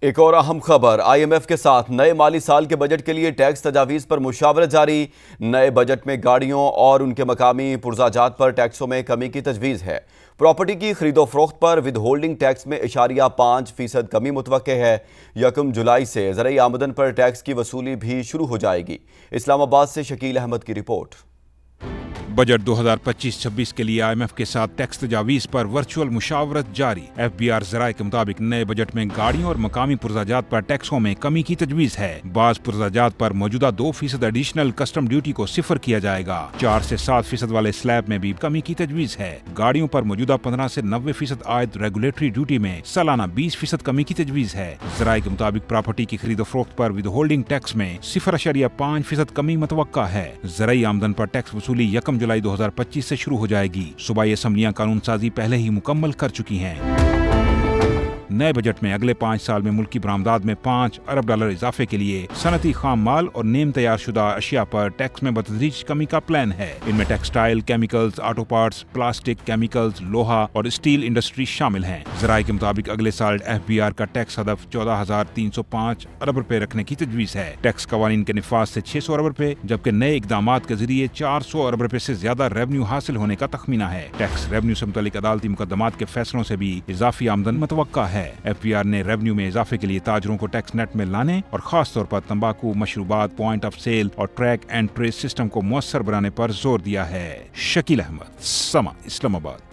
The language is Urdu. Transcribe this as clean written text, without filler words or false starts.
ایک اور اہم خبر، آئی ایم ایف کے ساتھ نئے مالی سال کے بجٹ کے لیے ٹیکس تجاویز پر مشاورت جاری۔ نئے بجٹ میں گاڑیوں اور ان کے مقامی پرزہ پر ٹیکسوں میں کمی کی تجویز ہے۔ پراپرٹی کی خرید و فروخت پر ود ہولڈنگ ٹیکس میں 0.5% کمی متوقع ہے۔ 1 جولائی سے زرعی آمدن پر ٹیکس کی وصولی بھی شروع ہو جائے گی۔ اسلام آباد سے شکیل احمد کی رپورٹ۔ بجٹ 2025-26 کے لیے آئی ایم ایف کے ساتھ ٹیکس تجاویز پر ورچوئل مشاورت جاری۔ ایف بی آر ذرائع کے مطابق نئے بجٹ میں گاڑیوں اور مقامی پرزہ پر ٹیکسوں میں کمی کی تجویز ہے۔ بعض پرزہ پر موجودہ 2% ایڈیشنل کسٹم ڈیوٹی کو صفر کیا جائے گا۔ 4 سے 7% والے سلیب میں بھی کمی کی تجویز ہے۔ گاڑیوں پر موجودہ 15 سے 90% عائد ریگولیٹری ڈیوٹی میں سالانہ 20% کمی کی تجویز ہے۔ ذرائع کے مطابق پراپرٹی کی خرید و فروخت پر ود ہولڈنگ ٹیکس میں 0.5% کمی متوقع ہے۔ زرعی آمدن پر ٹیکس وصولی 1 جولائی 2025 سے شروع ہو جائے گی۔ صوبائی اسمبلیاں قانون سازی پہلے ہی مکمل کر چکی ہیں۔ نئے بجٹ میں اگلے 5 سال میں ملکی برآمدات میں $5 ارب اضافے کے لیے صنعتی خام مال اور نیم تیار شدہ اشیاء پر ٹیکس میں بتدریج کمی کا پلان ہے۔ ان میں textile, chemicals, auto parts, plastic, chemicals, لوہا اور اسٹیل انڈسٹری شامل ہیں۔ ذرائع کے مطابق اگلے سال ایف بی آر کا ٹیکس ہدف 14,305 ارب روپے رکھنے کی تجویز ہے۔ ٹیکس قوانین کے نفاذ سے 600 ارب روپے جبکہ نئے اقدامات کے ذریعے 400 ارب روپے سے زیادہ ریونیو حاصل ہونے کا تخمینہ ہے۔ ٹیکس ریونیو سے متعلق عدالتی مقدمات کے فیصلوں سے بھی اضافی آمدن متوقع ہے۔ ایف بی آر نے ریونیو میں اضافے کے لیے تاجروں کو ٹیکس نیٹ میں لانے اور خاص طور پر تمباکو، مشروبات، پوائنٹ آف سیل اور ٹریک اینڈ ٹریس سسٹم کو مؤثر بنانے پر زور دیا ہے۔ شکیل احمد، سما، اسلام آباد۔